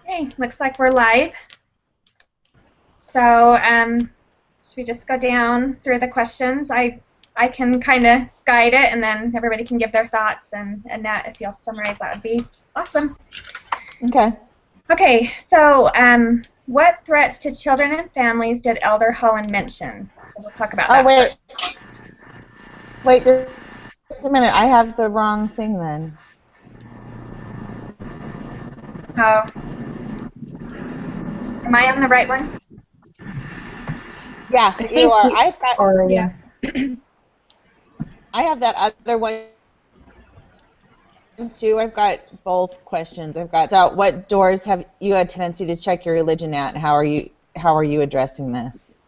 Okay, looks like we're live. So should we just go down through the questions? I can kind of guide it, and then everybody can give their thoughts. And Nat, if you'll summarize, that would be awesome. Okay. Okay, so what threats to children and families did Elder Holland mention? So we'll talk about that. Oh, wait, just a minute. I have the wrong thing then. Oh, am I on the right one? Yeah, you are. I've got. Yeah. I have that other one too. I've got both questions. I've got what doors have you had a tendency to check your religion at, and how are you addressing this?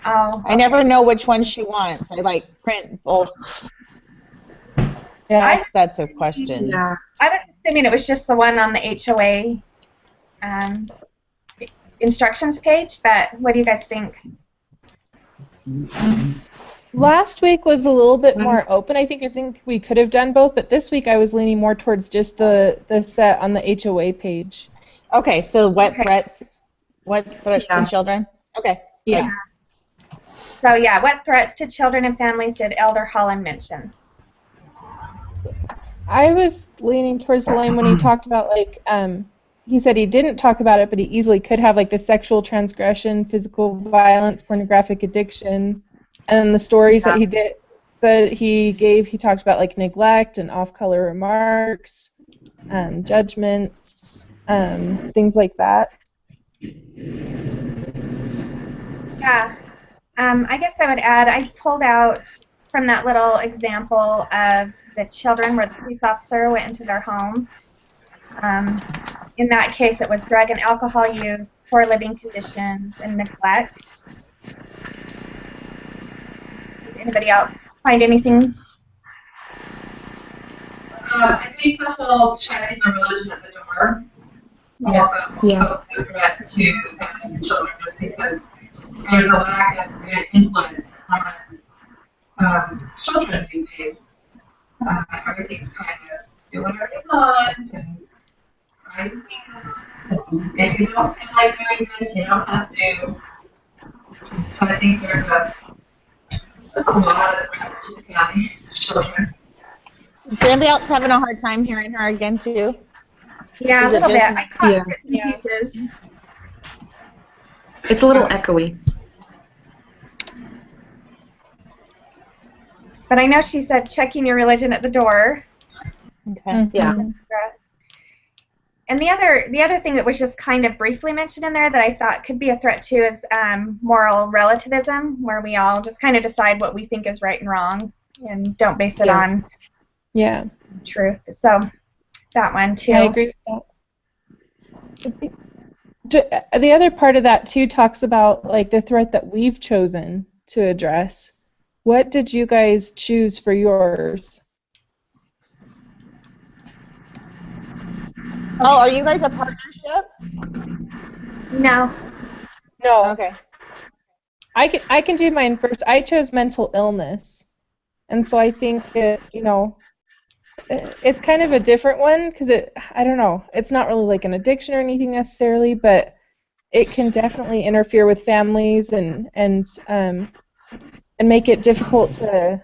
Oh. Okay. I never know which one she wants. I print both. Yeah, that's a question. Yeah. I was assuming it was just the one on the HOA instructions page, but what do you guys think? Last week was a little bit more open. I think we could have done both, but this week I was leaning more towards just the set on the HOA page. Okay, so what threats to children? Okay. Yeah. So yeah, what threats to children and families did Elder Holland mention? So I was leaning towards the line when he talked about he said he didn't talk about it, but he easily could have the sexual transgression, physical violence, pornographic addiction, and the stories that he gave. He talked about neglect and off-color remarks, judgments, things like that. Yeah. I guess I would add, I pulled out from that little example of the children where the police officer went into their home. In that case, it was drug and alcohol use, poor living conditions, and neglect. Did anybody else find anything? I think the whole checking the religion at the door also poses a threat to families and children, just because there's a lack of good influence on children these days. Everything's kind of do whatever you want, and if you don't feel like doing this, you don't have to. So I think there's a lot of threats to family and children. Is anybody else having a hard time hearing her again too? Yeah, a little bit. I caught pieces. It's a little echoey. But I know she said checking your religion at the door. Okay. Yeah. And the other thing that was just kind of briefly mentioned in there that I thought could be a threat too is moral relativism, where we all just kind of decide what we think is right and wrong and don't base it on truth. So that one too. I agree with that. The other part of that too talks about the threat that we've chosen to address. What did you guys choose for yours? Oh, are you guys a partnership? No. No. Okay. I can do mine first. I chose mental illness, and so I think it's kind of a different one because I don't know. It's not really like an addiction or anything necessarily, but it can definitely interfere with families and make it difficult to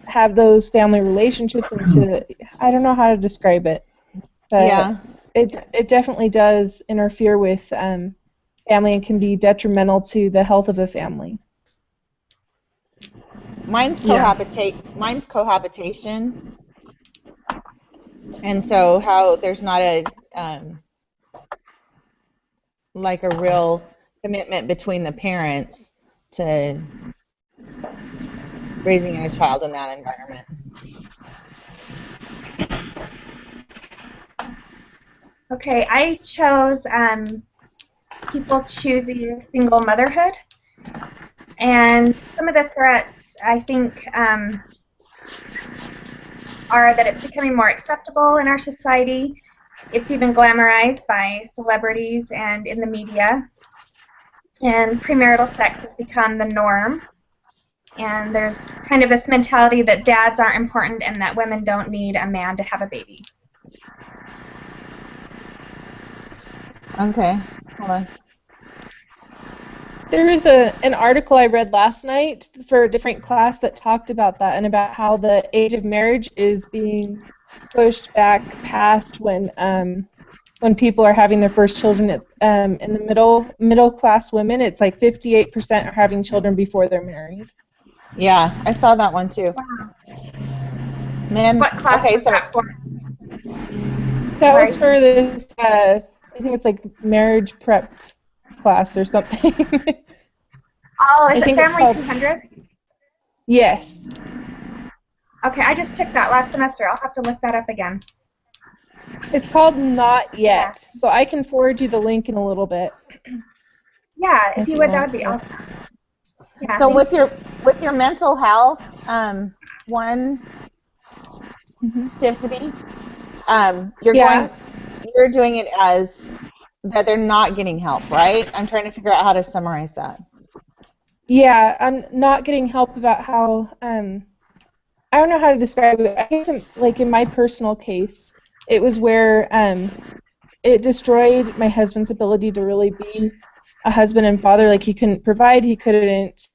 have those family relationships and I don't know how to describe it. But it definitely does interfere with family and can be detrimental to the health of a family. Mine's cohabitation, and so how there's not a a real commitment between the parents to raising a child in that environment. Okay, I chose people choosing single motherhood, and some of the threats I think are that it's becoming more acceptable in our society. It's even glamorized by celebrities and in the media, and premarital sex has become the norm. And there's kind of this mentality that dads aren't important and that women don't need a man to have a baby. Okay, hold on. There was an article I read last night for a different class that talked about that and about how the age of marriage is being pushed back past when people are having their first children. In the middle class women, it's like 58% are having children before they're married. Yeah, I saw that one too. Wow. Man, What class okay, was so that for? That Sorry. was for this, I think it's like marriage prep class or something. Oh, is I it think it's Family called, 200? yes. Okay, I just took that last semester. I'll have to look that up again. It's called Not Yeah. Yet, so I can forward you the link in a little bit. Yeah, if If you you would, that would want. be Yeah. awesome. Yeah, so thank with your mental health, one, Mhm. Tiffany, Yeah. you're doing it as that they're not getting help, right? I'm trying to figure out how to summarize that. Yeah, I'm not getting help about how I don't know how to describe it. I guess like in my personal case, it was where it destroyed my husband's ability to really be a husband and father. Like he couldn't provide, he couldn't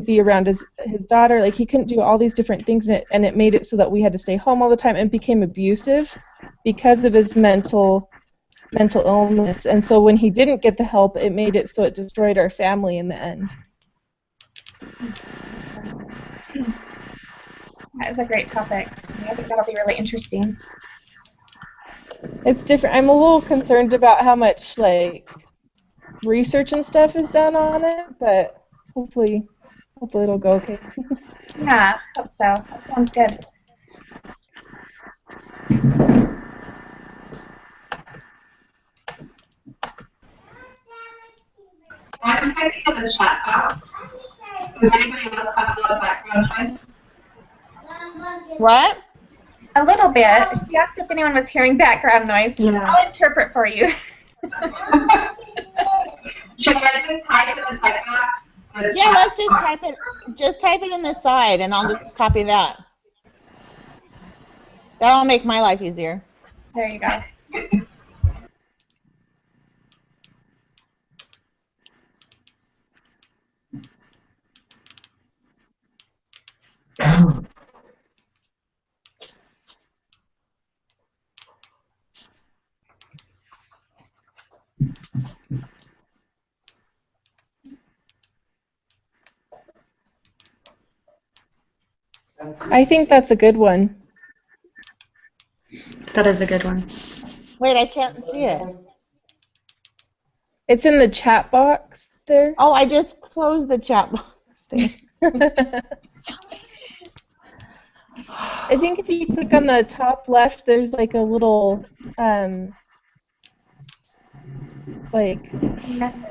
be around his daughter, like he couldn't do all these different things, and it made it so that we had to stay home all the time and became abusive because of his mental illness. And so when he didn't get the help, it made it so it destroyed our family in the end. So. That is a great topic. I think that'll be really interesting. It's different. I'm a little concerned about how much like research and stuff is done on it, but hopefully it'll go okay. Yeah, hope so. That sounds good. I'm typing in the chat box. Does anybody else have a lot of background noise? What? A little bit. She asked if anyone was hearing background noise. Yeah. I'll interpret for you. Should I just type in the type box? Yeah, let's just type it in the side and I'll just copy that. That'll make my life easier. There you go. I think that's a good one. That is a good one. Wait, I can't see it. It's in the chat box there. Oh, I just closed the chat box thing. I think if you click on the top left, there's like a little like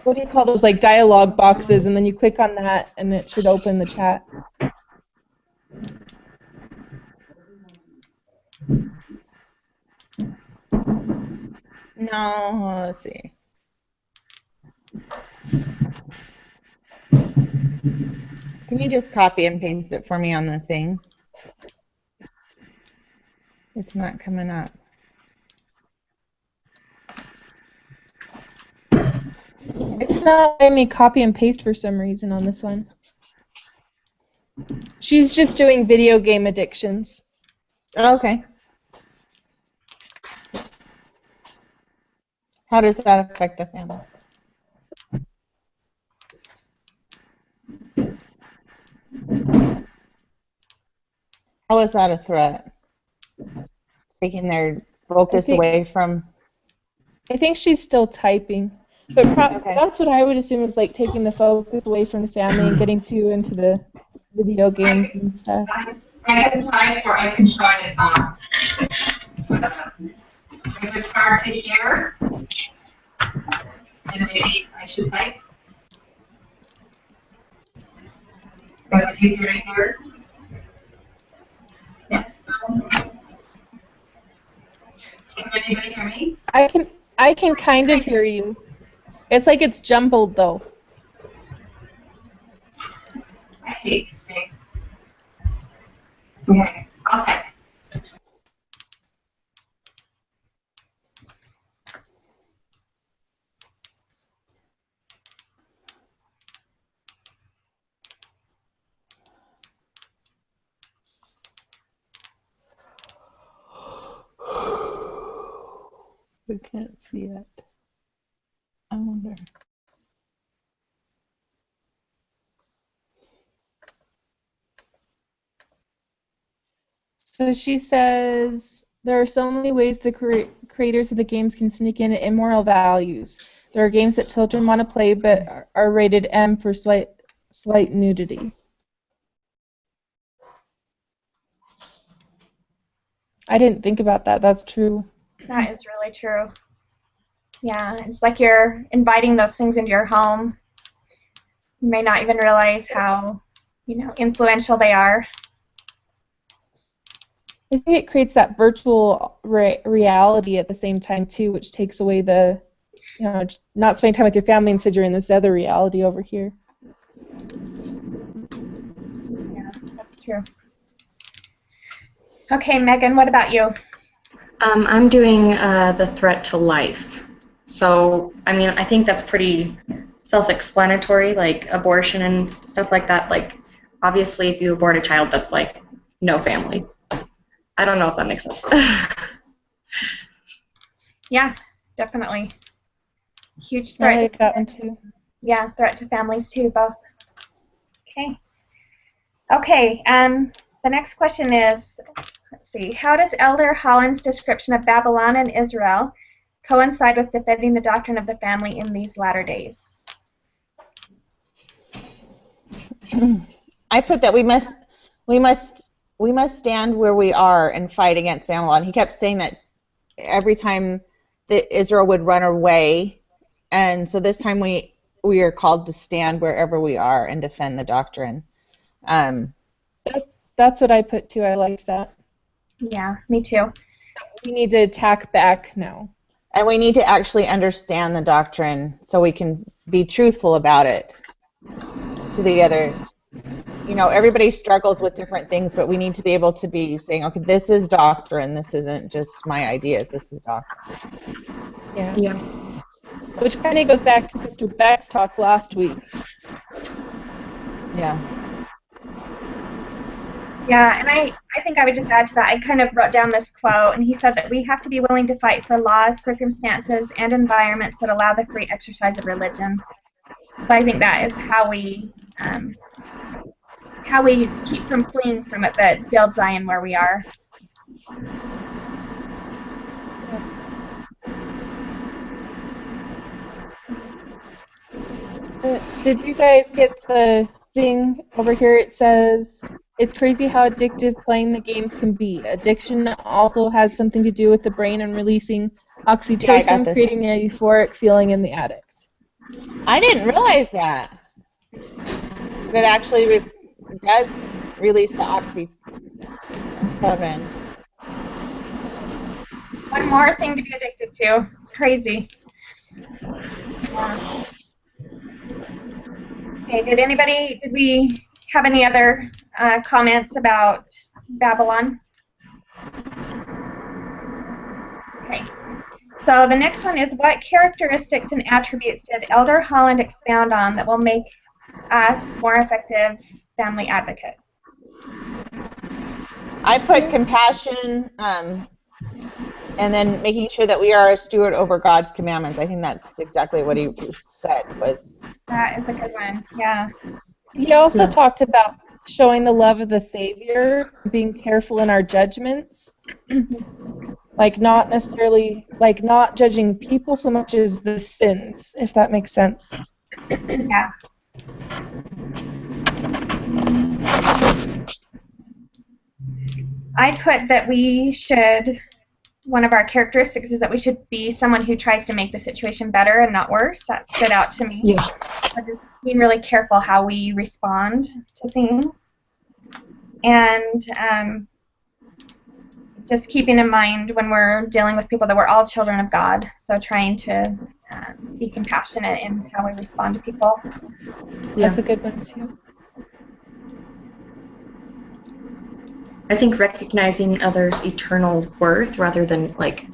what do you call those, like dialogue boxes, and then you click on that and it should open the chat. No, let's see. Can you just copy and paste it for me on the thing? It's not coming up. It's not letting me copy and paste for some reason on this one. She's just doing video game addictions. Okay. How does that affect the family? How is that a threat? Taking their focus away from... I think she's still typing. But Okay. that's what I would assume is like taking the focus away from the family and getting too into the video games and stuff. I can type or I can try to talk. If it's hard to hear, then maybe I should type. Is it easier to hear? Yes. Can anybody hear me? I can kind of hear you. It's like it's jumbled though. I hate these things. Okay, I'll type. We can't see it. I wonder. So she says there are so many ways the creators of the games can sneak in immoral values. There are games that children want to play but are rated M for slight nudity. I didn't think about that. That's true. That is really true. Yeah, it's like you're inviting those things into your home. You may not even realize how, influential they are. I think it creates that virtual reality at the same time too, which takes away the, not spending time with your family, instead you're in this other reality over here. Yeah, that's true. Okay, Megan, what about you? I'm doing the threat to life. So, I think that's pretty self-explanatory, like abortion and stuff like that. Like, obviously, if you abort a child, that's like no family. I don't know if that makes sense. Yeah, definitely. Huge threat. I like that one too. Yeah, threat to families too, both. Okay. Okay, the next question is, let's see, how does Elder Holland's description of Babylon and Israel coincide with defending the doctrine of the family in these latter days? I put that we must stand where we are and fight against Babylon. He kept saying that every time that Israel would run away, and so this time we are called to stand wherever we are and defend the doctrine. That's what I put too. I liked that. Yeah, me too. We need to attack back now. And we need to actually understand the doctrine so we can be truthful about it to the other. Everybody struggles with different things, but we need to be able to be saying, okay, this is doctrine. This isn't just my ideas. This is doctrine. Yeah. Which kind of goes back to Sister Beck's talk last week. Yeah. Yeah, and I think I would just add to that. I kind of wrote down this quote, and he said that we have to be willing to fight for laws, circumstances, and environments that allow the free exercise of religion. So I think that is how we keep from fleeing from it, but build Zion where we are. Did you guys get the thing over here? It says, it's crazy how addictive playing the games can be. Addiction also has something to do with the brain and releasing oxytocin, creating a euphoric feeling in the addict. I didn't realize that. It actually does release the oxytocin. One more thing to be addicted to. It's crazy. Yeah. Okay, did we have any other comments about Babylon? Okay. So the next one is, what characteristics and attributes did Elder Holland expound on that will make us more effective family advocates? I put compassion, and then making sure that we are a steward over God's commandments. I think that's exactly what he said. That is a good one. Yeah. He also talked about showing the love of the Savior, being careful in our judgments. Like not necessarily, like not judging people so much as the sins, if that makes sense. Yeah. I put that one of our characteristics is that we should be someone who tries to make the situation better and not worse. That stood out to me. Yeah. So just being really careful how we respond to things. And just keeping in mind when we're dealing with people that we're all children of God. So trying to be compassionate in how we respond to people. Yeah. That's a good one too. I think recognizing others' eternal worth rather than like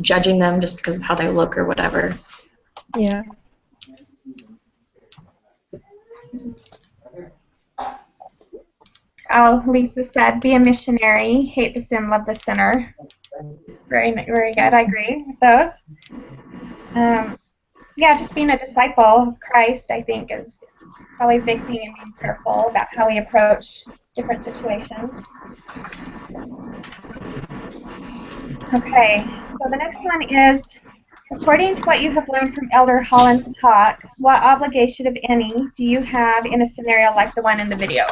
judging them just because of how they look or whatever. Yeah. Oh, Lisa said, be a missionary, hate the sin, love the sinner. Very, very good. I agree with those. Yeah, just being a disciple of Christ, I think, is probably a big thing, and being careful about how we approach different situations. Okay, so the next one is, according to what you have learned from Elder Holland's talk, what obligation, if any, do you have in a scenario like the one in the video?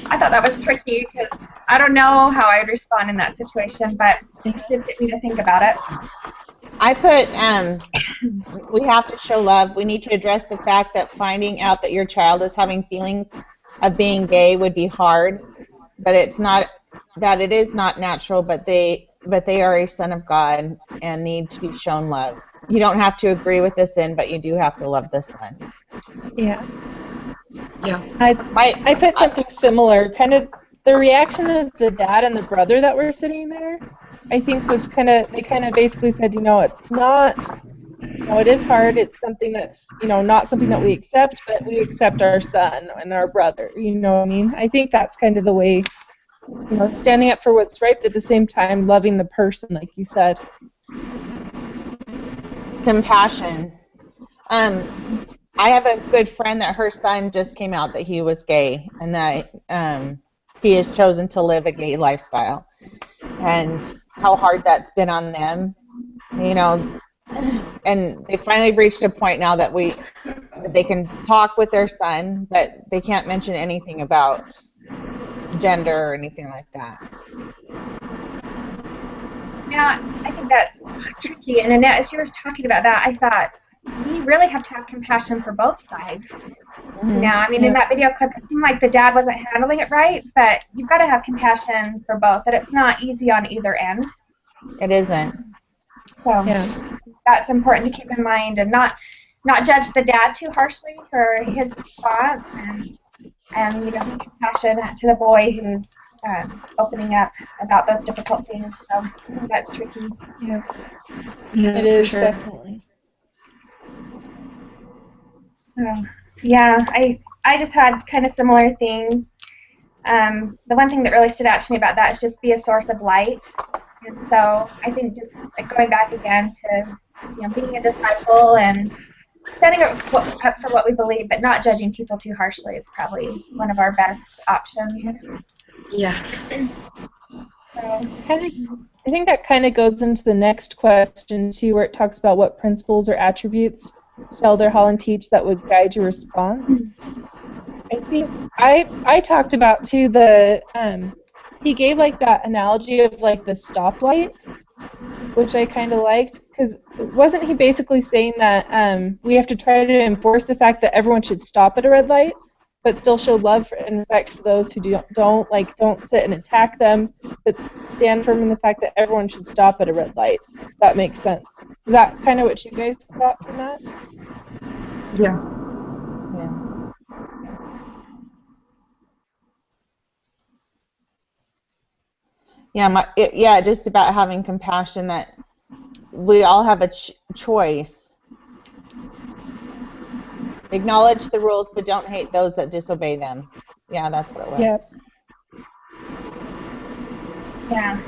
I thought that was tricky because I don't know how I'd respond in that situation, but it did get me to think about it. I put, we have to show love. We need to address the fact that finding out that your child is having feelings of being gay would be hard, but it's not that it is not natural, but they are a son of God and need to be shown love. You don't have to agree with the sin, but you do have to love the son. Yeah. Yeah. I put something similar. Kind of the reaction of the dad and the brother that were sitting there, I think was they kind of basically said, it's not, it is hard. It's something that's, not something that we accept, but we accept our son and our brother. You know what I mean? I think that's kind of the way, standing up for what's right, but at the same time loving the person, like you said. Compassion. I have a good friend that her son just came out that he was gay and that he has chosen to live a gay lifestyle, and how hard that's been on them, and they finally reached a point now that they can talk with their son, but they can't mention anything about gender or anything like that. Yeah, I think that's tricky. And Annette, as you were talking about that, I thought we really have to have compassion for both sides. Mm-hmm. I mean, in that video clip, it seemed like the dad wasn't handling it right, but you've got to have compassion for both, that it's not easy on either end. It isn't. So that's important to keep in mind, and not judge the dad too harshly for his response, and be compassionate to the boy who's opening up about those difficult things. So I think that's tricky. Yeah, Yeah, it is sure. definitely. So yeah, I just had kind of similar things. The one thing that really stood out to me about that is just be a source of light. And so I think just going back again to being a disciple and standing up for what we believe, but not judging people too harshly is probably one of our best options. Yeah. So, I think that kind of goes into the next question too, where it talks about what principles or attributes should Elder Holland teach that would guide your response. I think I talked about too he gave like that analogy of like the stoplight, which I kind of liked, because wasn't he basically saying that we have to try to enforce the fact that everyone should stop at a red light, but still show love and respect for those who don't sit and attack them, but stand firm in the fact that everyone should stop at a red light. If that makes sense. Is that kind of what you guys thought from that? Yeah. Just about having compassion, that we all have a choice. Acknowledge the rules, but don't hate those that disobey them. Yeah, that's what it was. Yes. Yeah.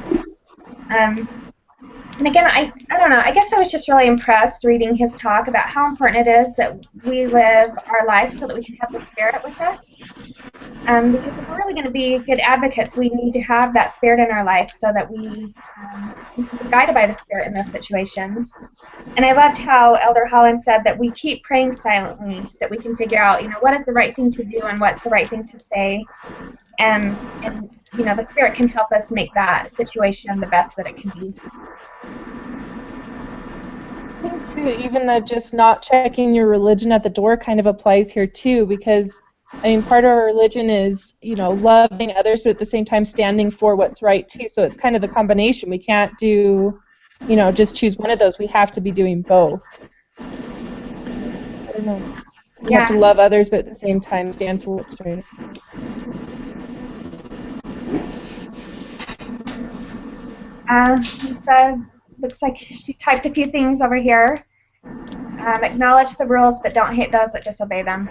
And again, I don't know, I guess I was just really impressed reading his talk about how important it is that we live our life so that we can have the Spirit with us. Because if we're really going to be good advocates, we need to have that Spirit in our life so that we can be guided by the Spirit in those situations. And I loved how Elder Holland said that we keep praying silently, that we can figure out, what is the right thing to do and what's the right thing to say. And the Spirit can help us make that situation the best that it can be. I think too, even just not checking your religion at the door kind of applies here too, because part of our religion is, loving others, but at the same time standing for what's right too. So it's kind of the combination. We can't do, just choose one of those. We have to be doing both. I don't know. We have to love others, but at the same time stand for what's right. He said, looks like she typed a few things over here. Acknowledge the rules, but don't hate those that disobey them.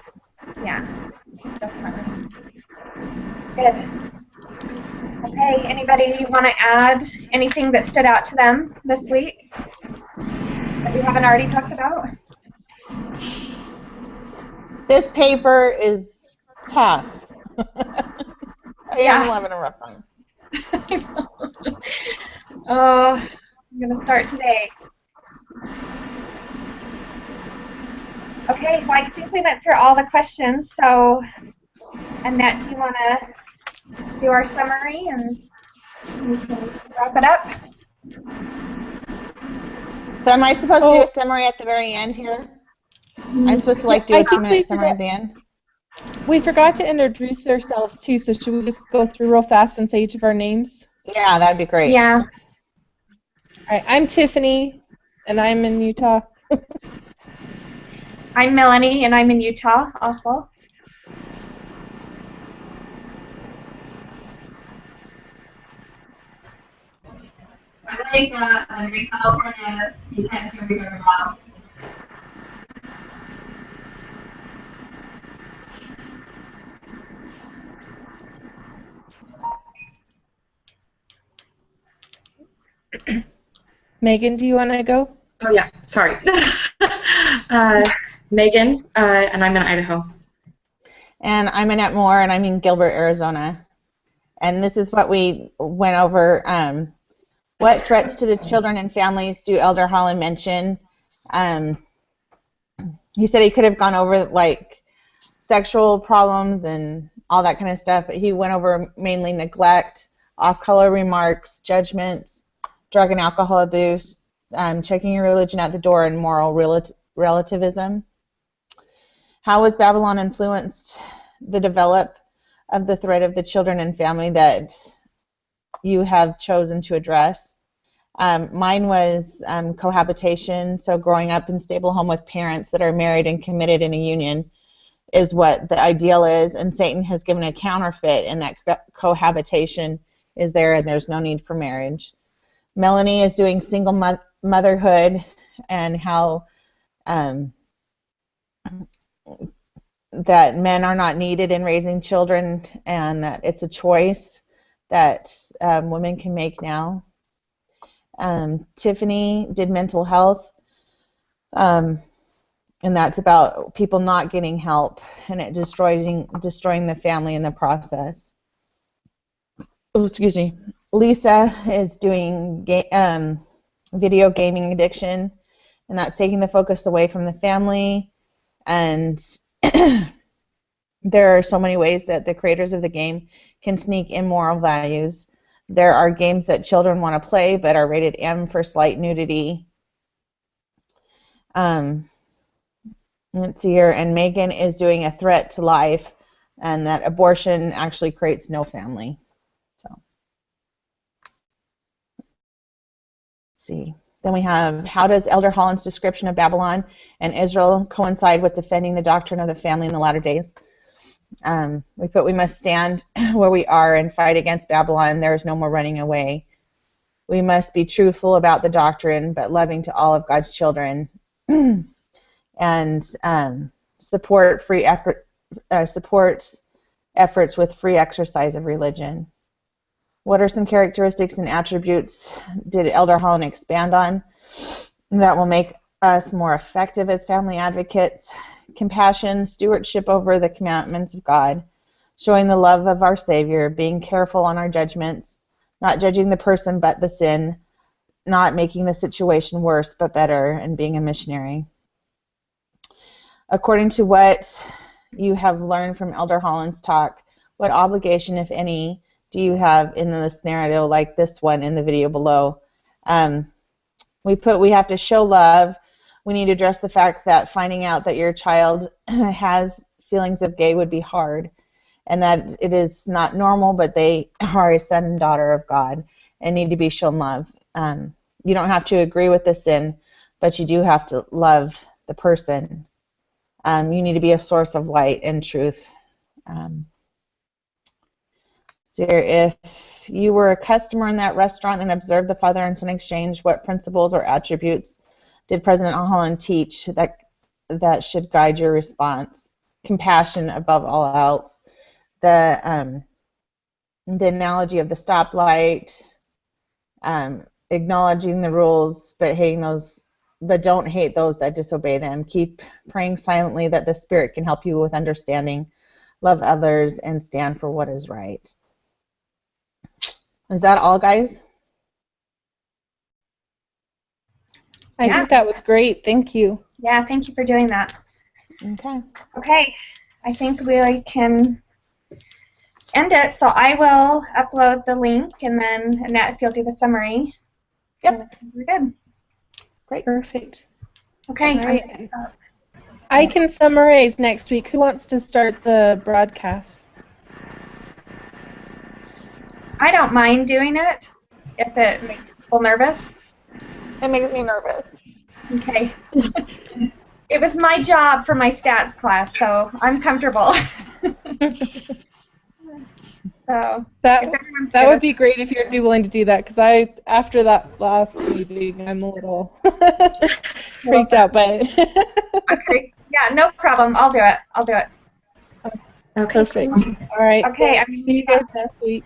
Yeah, definitely. Good. Okay, anybody want to add anything that stood out to them this week that we haven't already talked about? This paper is tough. I am having a rough time. Oh, I'm going to start today. Okay, so I think we went through all the questions. So, Annette, do you want to do our summary and we can wrap it up? So am I supposed to do a summary at the very end here? I'm supposed to do a 2-minute summary at the end? We forgot to introduce ourselves too, so should we just go through real fast and say each of our names? Yeah, that'd be great. Yeah. All right, I'm Tiffany, and I'm in Utah. I'm Melanie, and I'm in Utah also. I'm Lisa. I'm in California. You can't hear me very well. Megan, do you want to go? Oh, yeah. Sorry. Megan, and I'm in Idaho. And I'm Annette Moore, and I'm in Gilbert, Arizona. And this is what we went over. What threats to the children and families do Elder Holland mention? He said he could have gone over like sexual problems and all that kind of stuff, but he went over mainly neglect, off-color remarks, judgments, drug and alcohol abuse, checking your religion at the door, and moral relativism. How has Babylon influenced the develop of the threat of the children and family that you have chosen to address? Mine was cohabitation, so growing up in a stable home with parents that are married and committed in a union is what the ideal is, and Satan has given a counterfeit, and that cohabitation is there and there's no need for marriage. Melanie is doing single motherhood and how that men are not needed in raising children and that it's a choice that women can make now. Tiffany did mental health, and that's about people not getting help and it destroying the family in the process. Oh, excuse me. Lisa is doing video gaming addiction, and that's taking the focus away from the family. And there are so many ways that the creators of the game can sneak immoral values. There are games that children want to play but are rated M for slight nudity. Let's see here, and Megan is doing a threat to life, and that abortion actually creates no family. So, let's see. Then we have, how does Elder Holland's description of Babylon and Israel coincide with defending the doctrine of the family in the latter days? We put, we must stand where we are and fight against Babylon. There is no more running away. We must be truthful about the doctrine, but loving to all of God's children. And support supports efforts with free exercise of religion. What are some characteristics and attributes did Elder Holland expand on that will make us more effective as family advocates? Compassion, stewardship over the commandments of God, showing the love of our Savior, being careful on our judgments, not judging the person but the sin, not making the situation worse but better, and being a missionary. According to what you have learned from Elder Holland's talk, what obligation, if any, do you have in the scenario like this one in the video below? We have to show love. We need to address the fact that finding out that your child has feelings of gay would be hard, and that it is not normal, but they are a son and daughter of God and need to be shown love. You don't have to agree with the sin, but you do have to love the person. You need to be a source of light and truth. So if you were a customer in that restaurant and observed the father and son exchange, what principles or attributes did President Holland teach that should guide your response? Compassion above all else. The the analogy of the stoplight, acknowledging the rules, but don't hate those that disobey them. Keep praying silently that the Spirit can help you with understanding, love others, and stand for what is right. Is that all, guys? I think that was great. Thank you. Yeah, thank you for doing that. Okay. Okay, I think we can end it. So I will upload the link, and then Annette, if you'll do the summary. Yep. We're good. Great. Perfect. Okay. All right. I can summarize next week. Who wants to start the broadcast? I don't mind doing it if it makes people nervous. It makes me nervous. Okay. It was my job for my stats class, so I'm comfortable. So that would be great if you'd be willing to do that, because after that last meeting I'm a little freaked out by it. Okay. Yeah, no problem. I'll do it. Okay. Perfect. All right. Okay. See you guys next week.